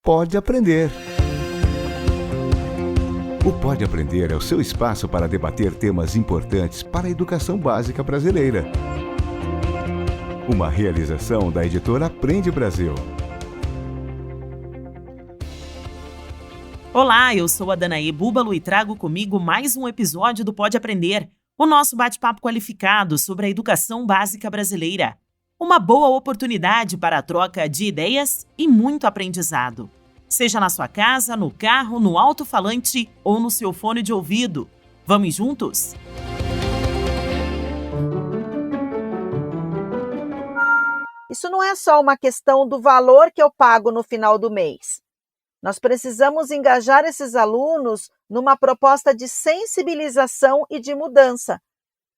Pode Aprender. O Pode Aprender é o seu espaço para debater temas importantes para a educação básica brasileira. Uma realização da editora Aprende Brasil. Olá, eu sou a Danaê Búbalo e trago comigo mais um episódio do Pode Aprender, o nosso bate-papo qualificado sobre a educação básica brasileira. Uma boa oportunidade para a troca de ideias e muito aprendizado. Seja na sua casa, no carro, no alto-falante ou no seu fone de ouvido. Vamos juntos? Isso não é só uma questão do valor que eu pago no final do mês. Nós precisamos engajar esses alunos numa proposta de sensibilização e de mudança,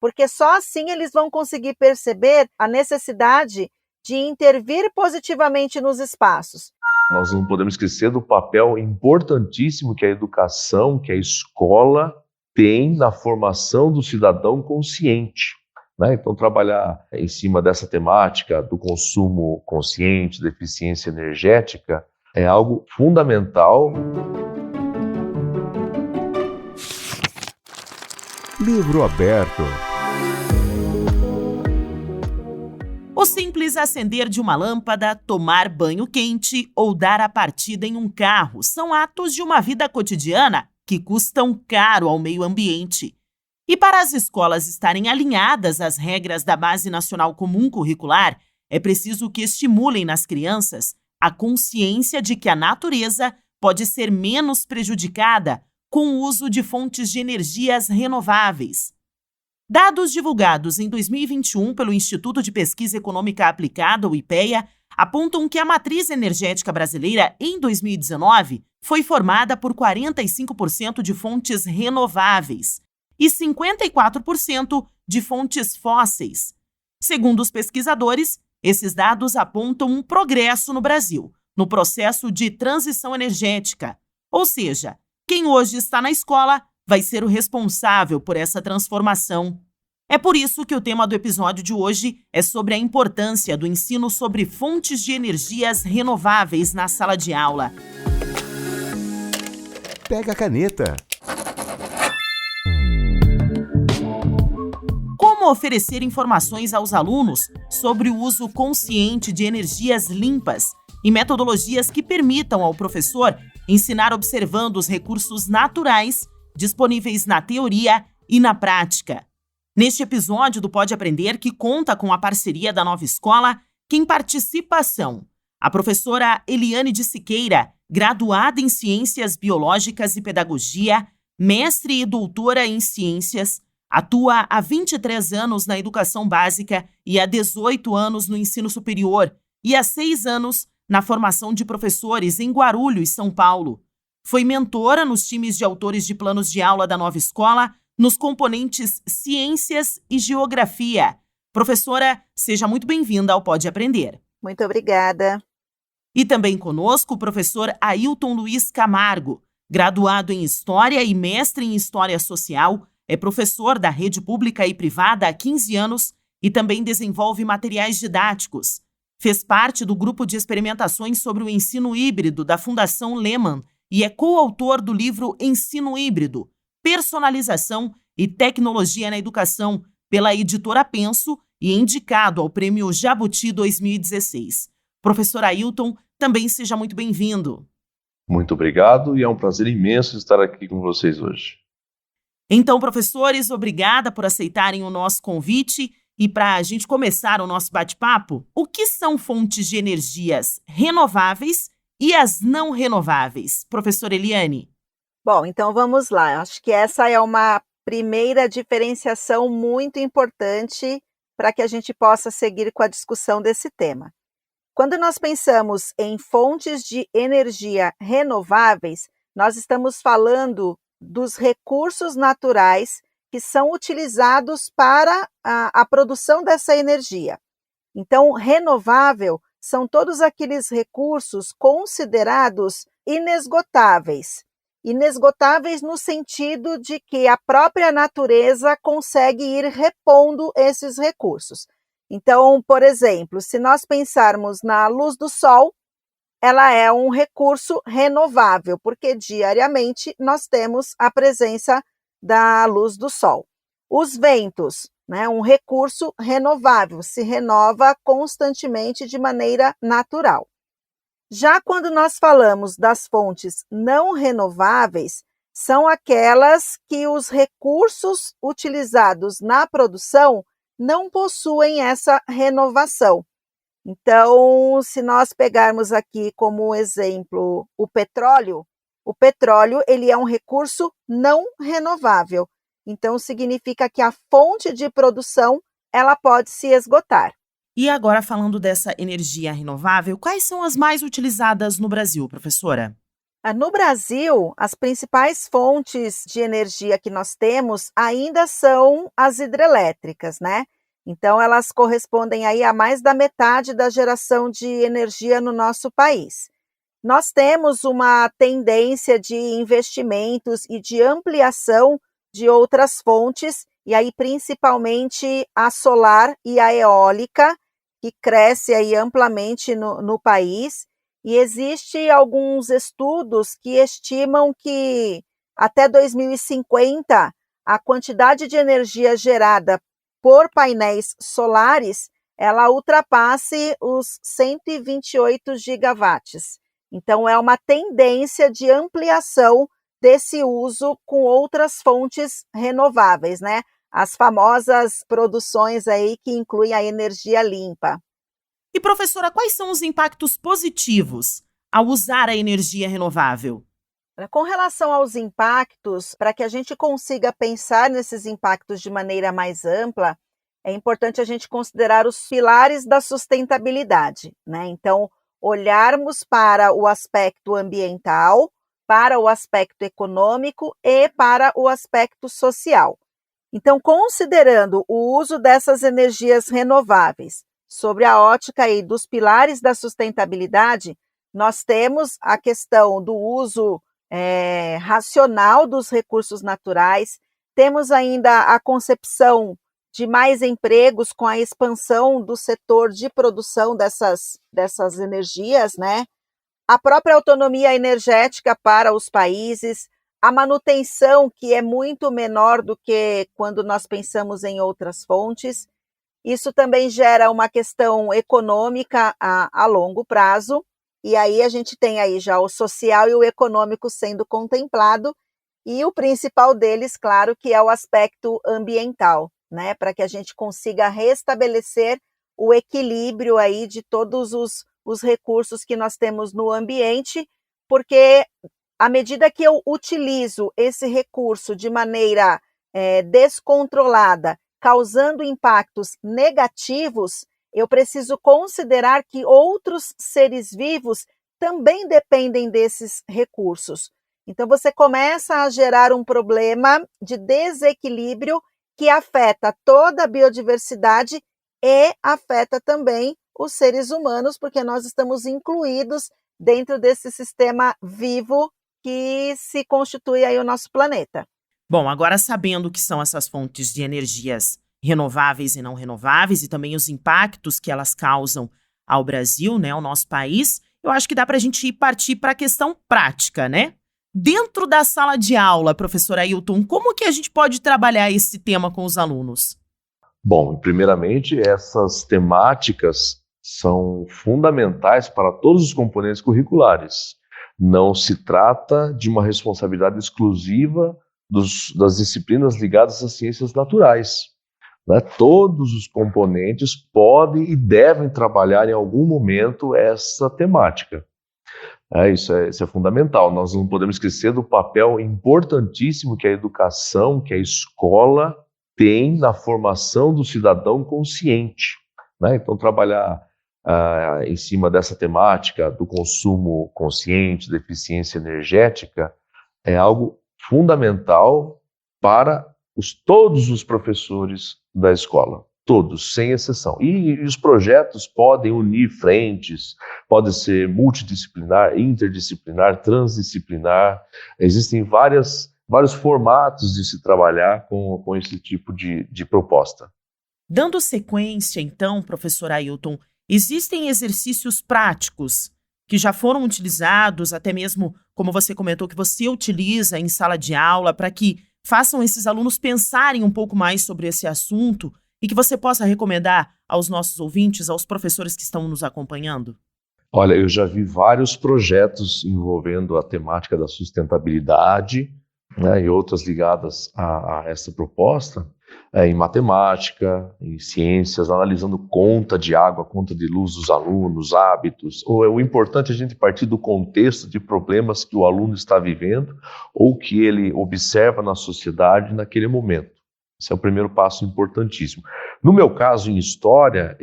porque só assim eles vão conseguir perceber a necessidade de intervir positivamente nos espaços. Nós não podemos esquecer do papel importantíssimo que a educação, que a escola tem na formação do cidadão consciente, né? Então, trabalhar em cima dessa temática do consumo consciente, da eficiência energética, é algo fundamental. Livro aberto. O simples acender de uma lâmpada, tomar banho quente ou dar a partida em um carro são atos de uma vida cotidiana que custam caro ao meio ambiente. E para as escolas estarem alinhadas às regras da Base Nacional Comum Curricular, é preciso que estimulem nas crianças a consciência de que a natureza pode ser menos prejudicada com o uso de fontes de energias renováveis. Dados divulgados em 2021 pelo Instituto de Pesquisa Econômica Aplicada, o IPEA, apontam que a matriz energética brasileira, em 2019, foi formada por 45% de fontes renováveis e 54% de fontes fósseis. Segundo os pesquisadores, esses dados apontam um progresso no Brasil, no processo de transição energética. Ou seja, quem hoje está na escola vai ser o responsável por essa transformação. É por isso que o tema do episódio de hoje é sobre a importância do ensino sobre fontes de energias renováveis na sala de aula. Pega a caneta. Como oferecer informações aos alunos sobre o uso consciente de energias limpas e metodologias que permitam ao professor ensinar observando os recursos naturais disponíveis na teoria e na prática. Neste episódio do Pode Aprender, que conta com a parceria da Nova Escola, quem participa são a professora Eliane de Siqueira, graduada em Ciências Biológicas e Pedagogia, mestre e doutora em Ciências, atua há 23 anos na educação básica e há 18 anos no ensino superior e há 6 anos na formação de professores em Guarulhos, São Paulo. Foi mentora nos times de autores de planos de aula da Nova Escola, nos componentes Ciências e Geografia. Professora, seja muito bem-vinda ao Pode Aprender. Muito obrigada. E também conosco o professor Ailton Luiz Camargo, graduado em História e mestre em História Social, é professor da rede pública e privada há 15 anos e também desenvolve materiais didáticos. Fez parte do grupo de experimentações sobre o ensino híbrido da Fundação Lehman e é coautor do livro Ensino Híbrido, Personalização e Tecnologia na Educação, pela editora Penso e indicado ao Prêmio Jabuti 2016. Professor Ailton, também seja muito bem-vindo. Muito obrigado e é um prazer imenso estar aqui com vocês hoje. Então, professores, obrigada por aceitarem o nosso convite. E para a gente começar o nosso bate-papo, o que são fontes de energias renováveis e as não renováveis? Professora Eliane. Bom, então vamos lá. Acho que essa é uma primeira diferenciação muito importante para que a gente possa seguir com a discussão desse tema. Quando nós pensamos em fontes de energia renováveis, nós estamos falando dos recursos naturais que são utilizados para a produção dessa energia. Então, renovável são todos aqueles recursos considerados inesgotáveis. Inesgotáveis no sentido de que a própria natureza consegue ir repondo esses recursos. Então, por exemplo, se nós pensarmos na luz do sol, ela é um recurso renovável, porque diariamente nós temos a presença da luz do sol. Os ventos, né, um recurso renovável, se renova constantemente de maneira natural. Já quando nós falamos das fontes não renováveis, são aquelas que os recursos utilizados na produção não possuem essa renovação. Então, se nós pegarmos aqui como exemplo o petróleo ele é um recurso não renovável. Então, significa que a fonte de produção ela pode se esgotar. E agora, falando dessa energia renovável, quais são as mais utilizadas no Brasil, professora? No Brasil, as principais fontes de energia que nós temos ainda são as hidrelétricas, né? Então, elas correspondem aí a mais da metade da geração de energia no nosso país. Nós temos uma tendência de investimentos e de ampliação de outras fontes, e aí principalmente a solar e a eólica, que cresce aí amplamente no país, e existe alguns estudos que estimam que até 2050 a quantidade de energia gerada por painéis solares, ela ultrapasse os 128 gigawatts. Então, é uma tendência de ampliação desse uso com outras fontes renováveis, né? As famosas produções aí que incluem a energia limpa. E, professora, quais são os impactos positivos ao usar a energia renovável? Com relação aos impactos, para que a gente consiga pensar nesses impactos de maneira mais ampla, é importante a gente considerar os pilares da sustentabilidade, né? Então, olharmos para o aspecto ambiental, para o aspecto econômico e para o aspecto social. Então, considerando o uso dessas energias renováveis sobre a ótica aí dos pilares da sustentabilidade, nós temos a questão do uso racional dos recursos naturais, temos ainda a concepção de mais empregos com a expansão do setor de produção dessas energias, né? A própria autonomia energética para os países, a manutenção, que é muito menor do que quando nós pensamos em outras fontes. Isso também gera uma questão econômica a longo prazo, e aí a gente tem aí já o social e o econômico sendo contemplado, e o principal deles, claro, que é o aspecto ambiental, né? Para que a gente consiga restabelecer o equilíbrio aí de todos os recursos que nós temos no ambiente, porque à medida que eu utilizo esse recurso de maneira descontrolada, causando impactos negativos, eu preciso considerar que outros seres vivos também dependem desses recursos. Então, você começa a gerar um problema de desequilíbrio que afeta toda a biodiversidade e afeta também os seres humanos, porque nós estamos incluídos dentro desse sistema vivo que se constitui aí o nosso planeta. Bom, agora sabendo o que são essas fontes de energias renováveis e não renováveis e também os impactos que elas causam ao Brasil, né, ao nosso país, eu acho que dá para a gente partir para a questão prática, né? Dentro da sala de aula, professor Ailton, como que a gente pode trabalhar esse tema com os alunos? Bom, primeiramente, essas temáticas são fundamentais para todos os componentes curriculares. Não se trata de uma responsabilidade exclusiva das disciplinas ligadas às ciências naturais, né? Todos os componentes podem e devem trabalhar em algum momento essa temática. Isso é fundamental. Nós não podemos esquecer do papel importantíssimo que a educação, que a escola tem na formação do cidadão consciente, né? Então, trabalhar em cima dessa temática do consumo consciente, da eficiência energética, é algo fundamental para todos os professores da escola, todos, sem exceção. E os projetos podem unir frentes, pode ser multidisciplinar, interdisciplinar, transdisciplinar. Existem vários formatos de se trabalhar com esse tipo de proposta. Dando sequência, então, professor Ailton, existem exercícios práticos que já foram utilizados, até mesmo, como você comentou, que você utiliza em sala de aula, para que façam esses alunos pensarem um pouco mais sobre esse assunto e que você possa recomendar aos nossos ouvintes, aos professores que estão nos acompanhando? Olha, eu já vi vários projetos envolvendo a temática da sustentabilidade, né, e outras ligadas a essa proposta, em matemática, em ciências, analisando conta de água, conta de luz dos alunos, hábitos. O importante é a gente partir do contexto de problemas que o aluno está vivendo ou que ele observa na sociedade naquele momento. Esse é o primeiro passo importantíssimo. No meu caso, em História,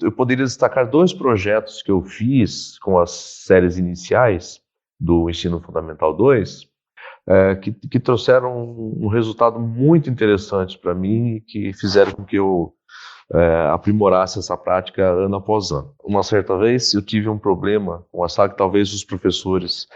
eu poderia destacar 2 projetos que eu fiz com as séries iniciais do Ensino Fundamental 2, que trouxeram um resultado muito interessante para mim e que fizeram com que eu aprimorasse essa prática ano após ano. Uma certa vez eu tive um problema com a sala que talvez os professores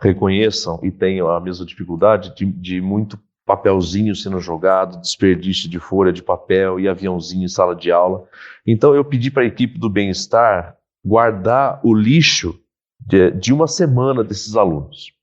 reconheçam e tenham a mesma dificuldade de muito papelzinho sendo jogado, desperdício de folha de papel e aviãozinho em sala de aula. Então eu pedi para a equipe do bem-estar guardar o lixo de uma semana desses alunos.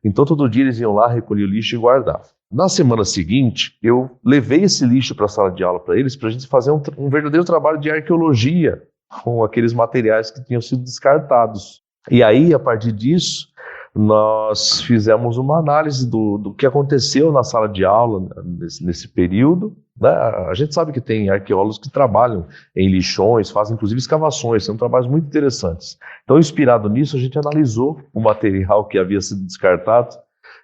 Então todo dia eles iam lá, recolhiam o lixo e guardavam. Na semana seguinte, eu levei esse lixo para a sala de aula para eles, para a gente fazer um verdadeiro trabalho de arqueologia com aqueles materiais que tinham sido descartados. E aí, a partir disso, nós fizemos uma análise do que aconteceu na sala de aula nesse período, né? A gente sabe que tem arqueólogos que trabalham em lixões, fazem inclusive escavações, são trabalhos muito interessantes. Então, inspirado nisso, a gente analisou o material que havia sido descartado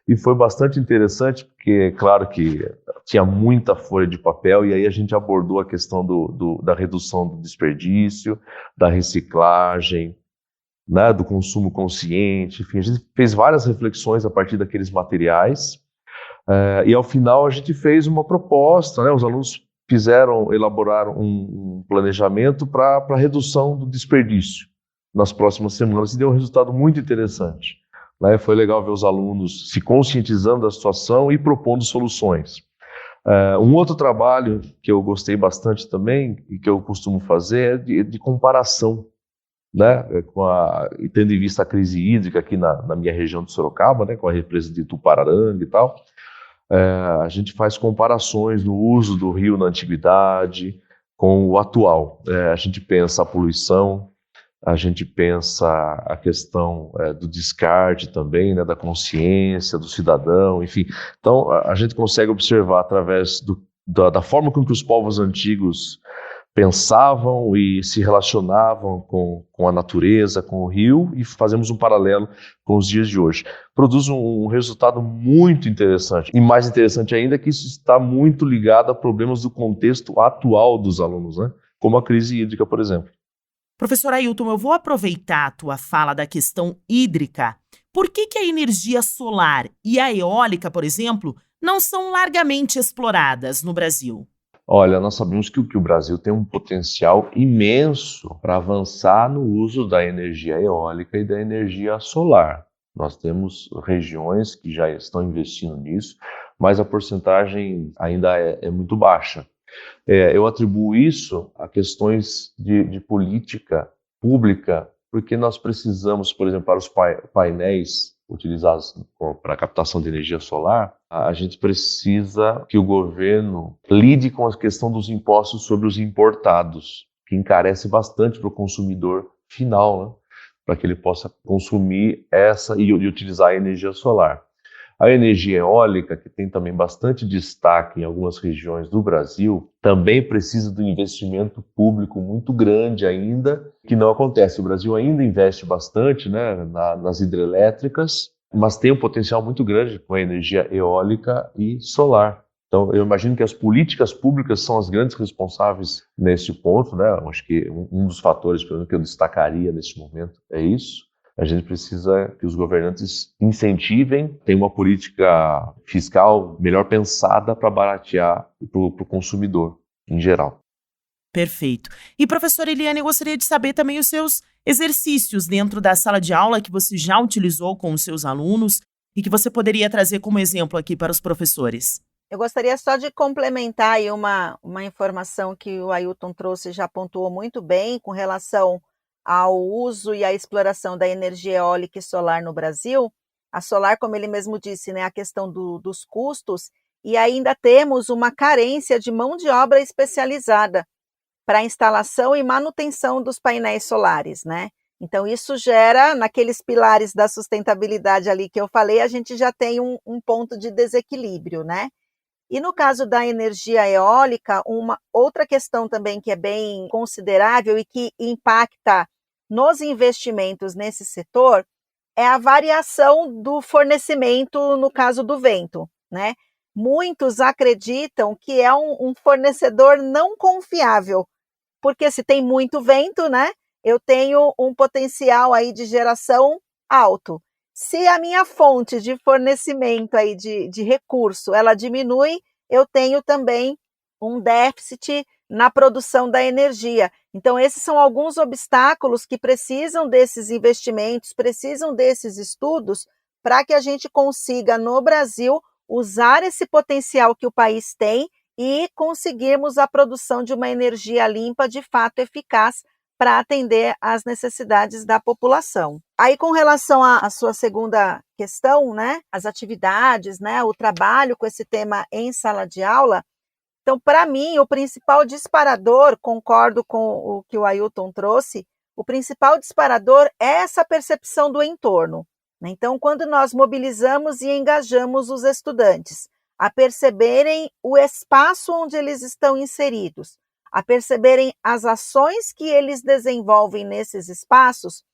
e foi bastante interessante, porque, claro que tinha muita folha de papel, e aí a gente abordou a questão da redução do desperdício, da reciclagem, né, do consumo consciente, enfim, a gente fez várias reflexões a partir daqueles materiais, e ao final a gente fez uma proposta, né, os alunos elaboraram um planejamento para a redução do desperdício nas próximas semanas, e deu um resultado muito interessante. Né, foi legal ver os alunos se conscientizando da situação e propondo soluções. Um outro trabalho que eu gostei bastante também, e que eu costumo fazer, é de comparação, né, tendo em vista a crise hídrica aqui na minha região de Sorocaba, né, com a represa de Tupararanga e tal, a gente faz comparações no uso do rio na antiguidade com o atual. A gente pensa a poluição, a gente pensa a questão do descarte também, né, da consciência do cidadão, enfim. Então, a gente consegue observar através da forma com que os povos antigos pensavam e se relacionavam com a natureza, com o rio, e fazemos um paralelo com os dias de hoje. Produz um resultado muito interessante, e mais interessante ainda é que isso está muito ligado a problemas do contexto atual dos alunos, né? Como a crise hídrica, por exemplo. Professor Ailton, eu vou aproveitar a tua fala da questão hídrica. Por que a energia solar e a eólica, por exemplo, não são largamente exploradas no Brasil? Olha, nós sabemos que o Brasil tem um potencial imenso para avançar no uso da energia eólica e da energia solar. Nós temos regiões que já estão investindo nisso, mas a porcentagem ainda é muito baixa. Eu atribuo isso a questões de política pública, porque nós precisamos, por exemplo, para os painéis utilizados para a captação de energia solar, a gente precisa que o governo lide com a questão dos impostos sobre os importados, que encarece bastante para o consumidor final, né, para que ele possa consumir essa e utilizar a energia solar. A energia eólica, que tem também bastante destaque em algumas regiões do Brasil, também precisa de um investimento público muito grande ainda, que não acontece. O Brasil ainda investe bastante, né, nas hidrelétricas, mas tem um potencial muito grande com a energia eólica e solar. Então, eu imagino que as políticas públicas são as grandes responsáveis nesse ponto, né? Acho que um dos fatores que eu destacaria nesse momento é isso. A gente precisa que os governantes incentivem, tenham uma política fiscal melhor pensada para baratear para o consumidor em geral. Perfeito. E, professora Eliane, eu gostaria de saber também os seus exercícios dentro da sala de aula que você já utilizou com os seus alunos e que você poderia trazer como exemplo aqui para os professores. Eu gostaria só de complementar aí uma informação que o Ailton trouxe e já pontuou muito bem com relação ao uso e à exploração da energia eólica e solar no Brasil, a solar, como ele mesmo disse, né, a questão dos custos, e ainda temos uma carência de mão de obra especializada para a instalação e manutenção dos painéis solares, né? Então, isso gera, naqueles pilares da sustentabilidade ali que eu falei, a gente já tem um ponto de desequilíbrio, né? E no caso da energia eólica, uma outra questão também que é bem considerável e que impacta nos investimentos nesse setor é a variação do fornecimento no caso do vento, né? Muitos acreditam que é um fornecedor não confiável, porque se tem muito vento, né, eu tenho um potencial aí de geração alto. Se a minha fonte de fornecimento aí de recurso, ela diminui, eu tenho também um déficit na produção da energia. Então, esses são alguns obstáculos que precisam desses investimentos, precisam desses estudos, para que a gente consiga, no Brasil, usar esse potencial que o país tem e conseguirmos a produção de uma energia limpa, de fato eficaz, para atender às necessidades da população. Aí, com relação à sua segunda questão, né, as atividades, né, o trabalho com esse tema em sala de aula, então, para mim, o principal disparador, concordo com o que o Ailton trouxe, o principal disparador é essa percepção do entorno, né? Então, quando nós mobilizamos e engajamos os estudantes a perceberem o espaço onde eles estão inseridos, a perceberem as ações que eles desenvolvem nesses espaços,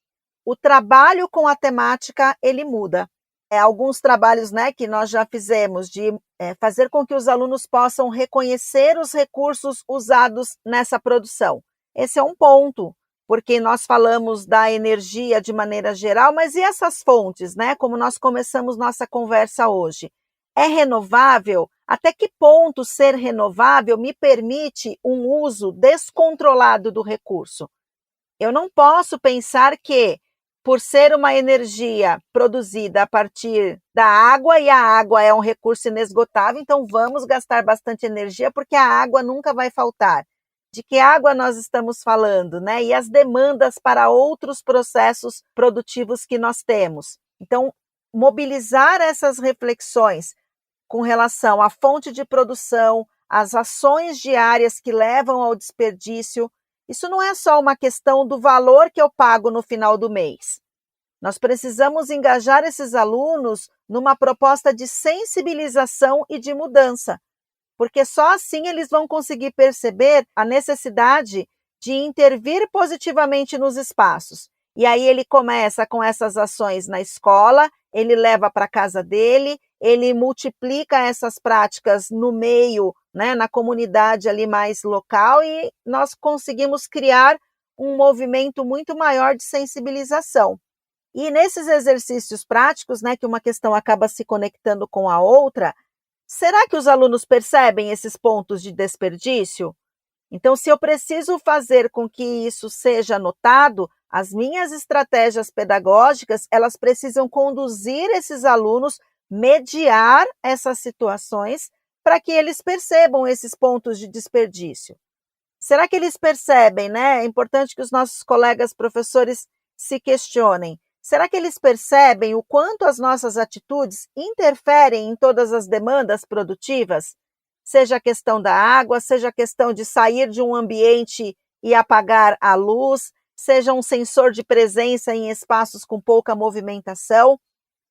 o trabalho com a temática, ele muda. Alguns trabalhos, né, que nós já fizemos de fazer com que os alunos possam reconhecer os recursos usados nessa produção. Esse é um ponto, porque nós falamos da energia de maneira geral, mas e essas fontes, né, como nós começamos nossa conversa hoje? É renovável? Até que ponto ser renovável me permite um uso descontrolado do recurso? Eu não posso pensar que, por ser uma energia produzida a partir da água, e a água é um recurso inesgotável, então vamos gastar bastante energia porque a água nunca vai faltar. De que água nós estamos falando, né? E as demandas para outros processos produtivos que nós temos. Então, mobilizar essas reflexões com relação à fonte de produção, às ações diárias que levam ao desperdício, isso não é só uma questão do valor que eu pago no final do mês. Nós precisamos engajar esses alunos numa proposta de sensibilização e de mudança, porque só assim eles vão conseguir perceber a necessidade de intervir positivamente nos espaços. E aí ele começa com essas ações na escola, ele leva para a casa dele, ele multiplica essas práticas no meio, né, na comunidade ali mais local, e nós conseguimos criar um movimento muito maior de sensibilização. E nesses exercícios práticos, né, que uma questão acaba se conectando com a outra, será que os alunos percebem esses pontos de desperdício? Então, se eu preciso fazer com que isso seja notado, as minhas estratégias pedagógicas, elas precisam conduzir esses alunos, mediar essas situações, para que eles percebam esses pontos de desperdício. Será que eles percebem, né? É importante que os nossos colegas professores se questionem. Será que eles percebem o quanto as nossas atitudes interferem em todas as demandas produtivas? Seja a questão da água, seja a questão de sair de um ambiente e apagar a luz, seja um sensor de presença em espaços com pouca movimentação.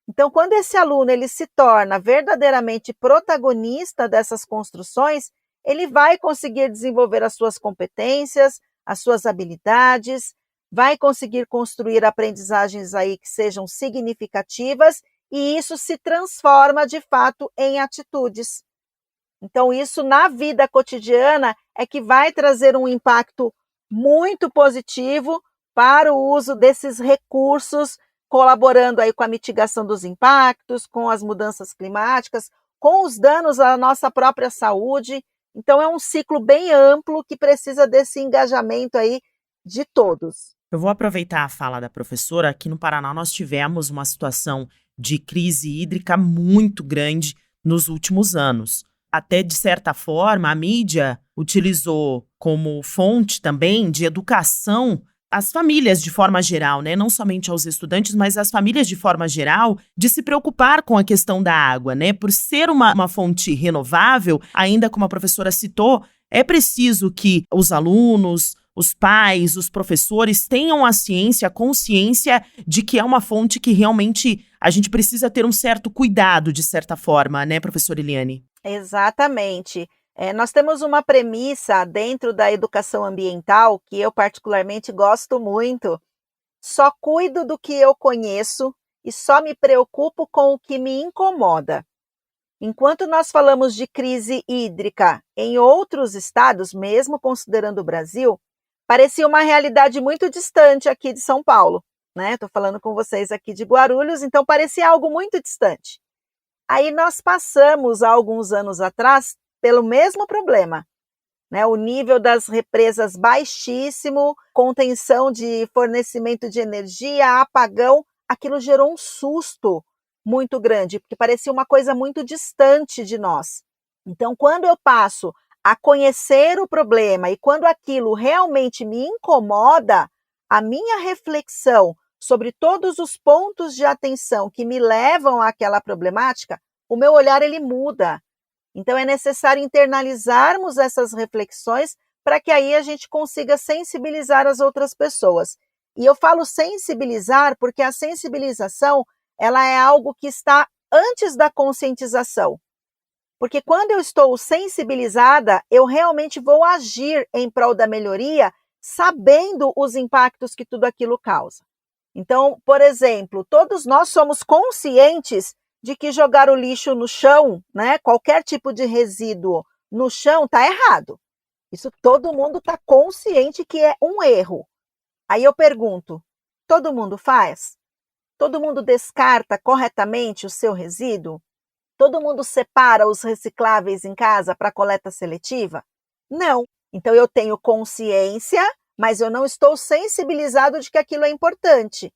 Então, quando esse aluno ele se torna verdadeiramente protagonista dessas construções, ele vai conseguir desenvolver as suas competências, as suas habilidades, vai conseguir construir aprendizagens aí que sejam significativas, e isso se transforma de fato em atitudes. Então, isso na vida cotidiana é que vai trazer um impacto muito positivo para o uso desses recursos, colaborando aí com a mitigação dos impactos, com as mudanças climáticas, com os danos à nossa própria saúde. Então, é um ciclo bem amplo que precisa desse engajamento aí de todos. Eu vou aproveitar a fala da professora. Aqui no Paraná nós tivemos uma situação de crise hídrica muito grande nos últimos anos. Até, de certa forma, a mídia utilizou como fonte também de educação as famílias de forma geral, né? Não somente aos estudantes, mas as famílias de forma geral, de se preocupar com a questão da água, né? Por ser uma fonte renovável, ainda como a professora citou, é preciso que os alunos, os pais, os professores tenham a ciência, a consciência de que é uma fonte que realmente a gente precisa ter um certo cuidado, de certa forma, né, professora Eliane? Exatamente. Nós temos uma premissa dentro da educação ambiental que eu particularmente gosto muito. Só cuido do que eu conheço e só me preocupo com o que me incomoda. Enquanto nós falamos de crise hídrica em outros estados, mesmo considerando o Brasil, parecia uma realidade muito distante aqui de São Paulo, né? Estou falando com vocês aqui de Guarulhos, então parecia algo muito distante. Aí nós passamos, há alguns anos atrás, pelo mesmo problema, né? O nível das represas baixíssimo, contenção de fornecimento de energia, apagão, aquilo gerou um susto muito grande, porque parecia uma coisa muito distante de nós. Então, quando eu passo a conhecer o problema e quando aquilo realmente me incomoda, a minha reflexão sobre todos os pontos de atenção que me levam àquela problemática, o meu olhar ele muda. Então, é necessário internalizarmos essas reflexões para que aí a gente consiga sensibilizar as outras pessoas. E eu falo sensibilizar porque a sensibilização ela é algo que está antes da conscientização. Porque quando eu estou sensibilizada, eu realmente vou agir em prol da melhoria, sabendo os impactos que tudo aquilo causa. Então, por exemplo, todos nós somos conscientes de que jogar o lixo no chão, né, qualquer tipo de resíduo no chão, está errado. Isso todo mundo está consciente que é um erro. Aí eu pergunto, todo mundo faz? Todo mundo descarta corretamente o seu resíduo? Todo mundo separa os recicláveis em casa para coleta seletiva? Não. Então eu tenho consciência, mas eu não estou sensibilizado de que aquilo é importante.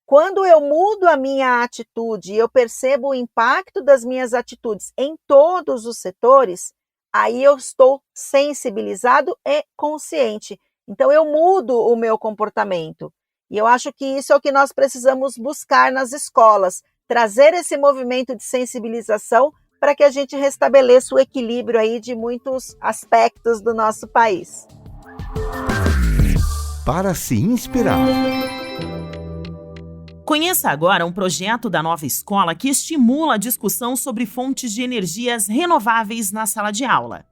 Quando eu mudo a minha atitude e eu percebo o impacto das minhas atitudes em todos os setores, aí eu estou sensibilizado e consciente. Então eu mudo o meu comportamento. E eu acho que isso é o que nós precisamos buscar nas escolas, trazer esse movimento de sensibilização para que a gente restabeleça o equilíbrio aí de muitos aspectos do nosso país. Para se inspirar. Conheça agora um projeto da Nova Escola que estimula a discussão sobre fontes de energias renováveis na sala de aula.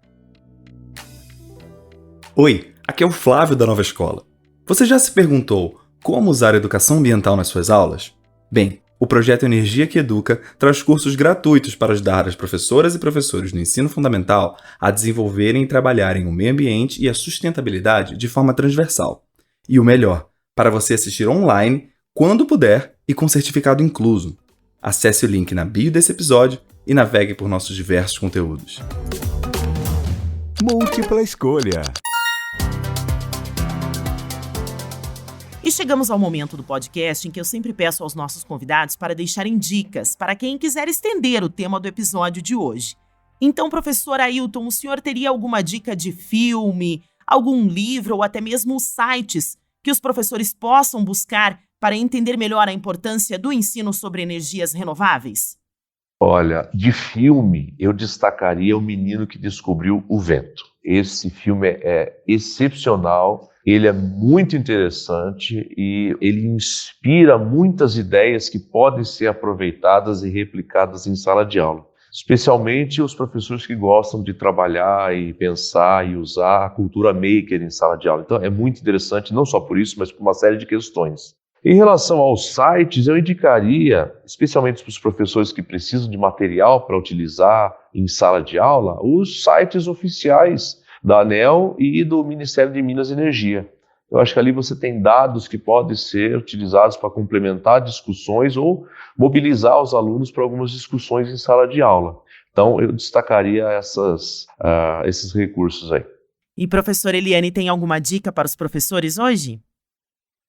Oi, aqui é o Flávio da Nova Escola. Você já se perguntou como usar a educação ambiental nas suas aulas? Bem, o projeto Energia que Educa traz cursos gratuitos para ajudar as professoras e professores no ensino fundamental a desenvolverem e trabalharem o meio ambiente e a sustentabilidade de forma transversal. E o melhor, para você assistir online, quando puder e com certificado incluso. Acesse o link na bio desse episódio e navegue por nossos diversos conteúdos. Múltipla escolha. E chegamos ao momento do podcast em que eu sempre peço aos nossos convidados para deixarem dicas para quem quiser estender o tema do episódio de hoje. Então, professor Ailton, o senhor teria alguma dica de filme, algum livro ou até mesmo sites que os professores possam buscar para entender melhor a importância do ensino sobre energias renováveis? Olha, de filme, eu destacaria O Menino que Descobriu o Vento. Esse filme é excepcional, ele é muito interessante e ele inspira muitas ideias que podem ser aproveitadas e replicadas em sala de aula. Especialmente os professores que gostam de trabalhar e pensar e usar a cultura maker em sala de aula. Então é muito interessante, não só por isso, mas por uma série de questões. Em relação aos sites, eu indicaria, especialmente para os professores que precisam de material para utilizar em sala de aula, os sites oficiais da ANEEL e do Ministério de Minas e Energia. Eu acho que ali você tem dados que podem ser utilizados para complementar discussões ou mobilizar os alunos para algumas discussões em sala de aula. Então, eu destacaria esses recursos aí. E professora Eliane, tem alguma dica para os professores hoje?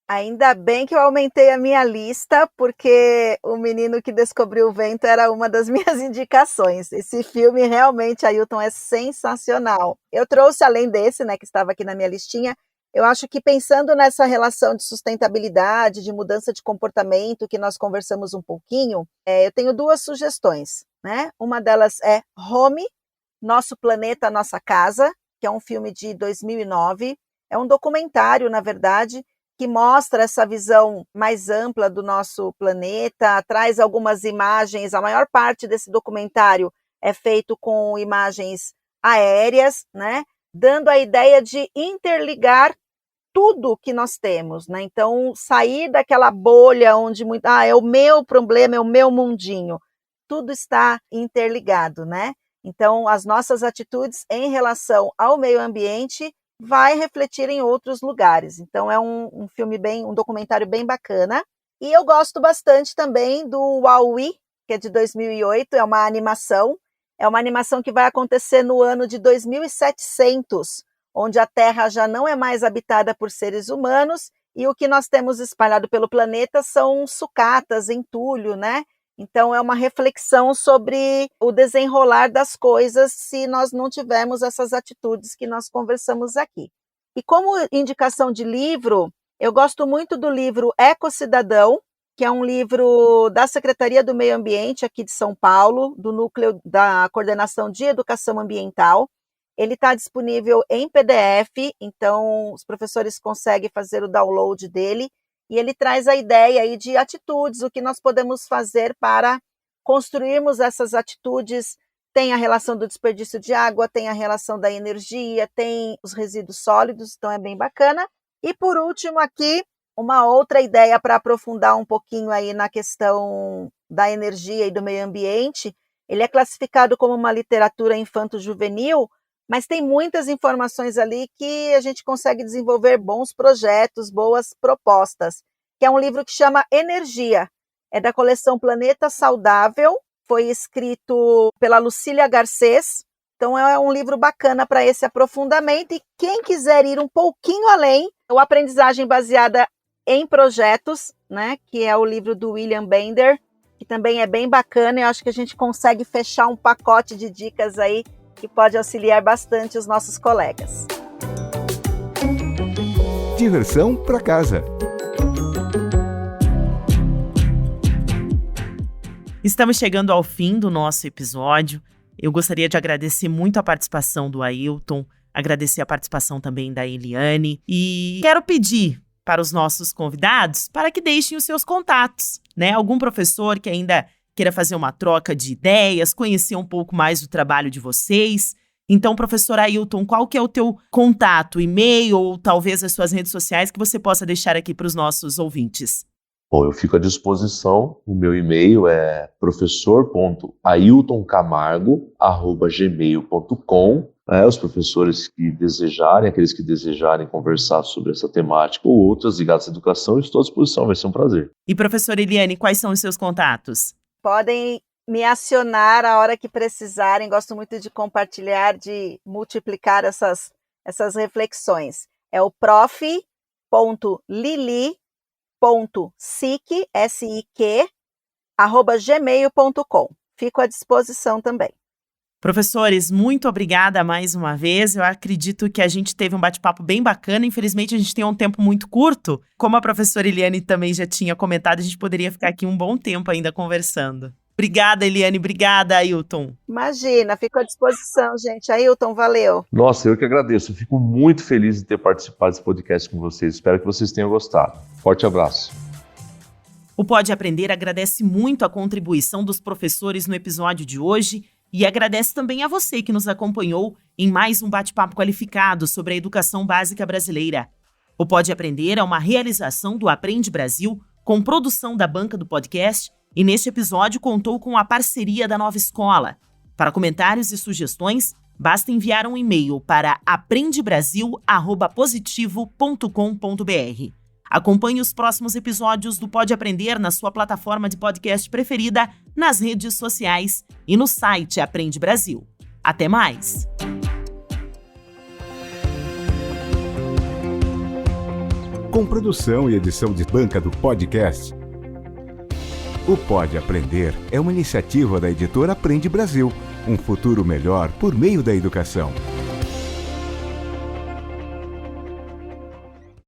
Ainda bem que eu aumentei a minha lista, porque O Menino que Descobriu o Vento era uma das minhas indicações. Esse filme realmente, Ailton, é sensacional. Eu trouxe, além desse, né, que estava aqui na minha listinha, Eu acho que pensando nessa relação de sustentabilidade, de mudança de comportamento, que nós conversamos um pouquinho, eu tenho 2 sugestões, né? Uma delas é Home, Nosso Planeta, Nossa Casa, que é um filme de 2009. É um documentário, na verdade, que mostra essa visão mais ampla do nosso planeta, traz algumas imagens. A maior parte desse documentário é feito com imagens aéreas, né? Dando a ideia de interligar tudo que nós temos, né? Então, sair daquela bolha onde é o meu problema, é o meu mundinho. Tudo está interligado, né? Então, as nossas atitudes em relação ao meio ambiente vai refletir em outros lugares. Então, é um documentário bem bacana. E eu gosto bastante também do Wall-E, que é de 2008, é uma animação. É uma animação que vai acontecer no ano de 2700, onde a Terra já não é mais habitada por seres humanos, e o que nós temos espalhado pelo planeta são sucatas, entulho, né? Então, é uma reflexão sobre o desenrolar das coisas se nós não tivermos essas atitudes que nós conversamos aqui. E como indicação de livro, eu gosto muito do livro Ecocidadão, que é um livro da Secretaria do Meio Ambiente aqui de São Paulo, do Núcleo da Coordenação de Educação Ambiental. Ele está disponível em PDF, então os professores conseguem fazer o download dele, e ele traz a ideia aí de atitudes, o que nós podemos fazer para construirmos essas atitudes. Tem a relação do desperdício de água, tem a relação da energia, tem os resíduos sólidos, então é bem bacana. E por último aqui, uma outra ideia para aprofundar um pouquinho aí na questão da energia e do meio ambiente. Ele é classificado como uma literatura infanto-juvenil, mas tem muitas informações ali que a gente consegue desenvolver bons projetos, boas propostas, que é um livro que chama Energia, é da coleção Planeta Saudável, foi escrito pela Lucília Garcês, então é um livro bacana para esse aprofundamento, e quem quiser ir um pouquinho além, o Aprendizagem Baseada em Projetos, né, que é o livro do William Bender, que também é bem bacana, e eu acho que a gente consegue fechar um pacote de dicas aí que pode auxiliar bastante os nossos colegas. Diversão para casa. Estamos chegando ao fim do nosso episódio. Eu gostaria de agradecer muito a participação do Ailton, agradecer a participação também da Eliane, e quero pedir para os nossos convidados para que deixem os seus contatos, né? Algum professor que ainda queira fazer uma troca de ideias, conhecer um pouco mais do trabalho de vocês. Então, professor Ailton, qual que é o teu contato, e-mail ou talvez as suas redes sociais que você possa deixar aqui para os nossos ouvintes? Bom, eu fico à disposição. O meu e-mail é professor.ailtoncamargo@gmail.com. Os professores que desejarem, aqueles que desejarem conversar sobre essa temática ou outras ligadas à educação, estou à disposição, vai ser um prazer. E professora Eliane, quais são os seus contatos? Podem me acionar a hora que precisarem, gosto muito de compartilhar, de multiplicar essas reflexões. É o prof.lili.sic@gmail.com. Fico à disposição também. Professores, muito obrigada mais uma vez. Eu acredito que a gente teve um bate-papo bem bacana. Infelizmente, a gente tem um tempo muito curto. Como a professora Eliane também já tinha comentado, a gente poderia ficar aqui um bom tempo ainda conversando. Obrigada, Eliane. Obrigada, Ailton. Imagina, fico à disposição, gente. Ailton, valeu. Nossa, eu que agradeço. Eu fico muito feliz de ter participado desse podcast com vocês. Espero que vocês tenham gostado. Forte abraço. O Pode Aprender agradece muito a contribuição dos professores no episódio de hoje e agradece também a você que nos acompanhou em mais um bate-papo qualificado sobre a educação básica brasileira. O Pode Aprender é uma realização do Aprende Brasil, com produção da banca do podcast, e neste episódio contou com a parceria da Nova Escola. Para comentários e sugestões, basta enviar um e-mail para aprendebrasil@positivo.com.br. Acompanhe os próximos episódios do Pode Aprender na sua plataforma de podcast preferida, nas redes sociais e no site Aprende Brasil. Até mais! Com produção e edição de banca do podcast, o Pode Aprender é uma iniciativa da editora Aprende Brasil, um futuro melhor por meio da educação.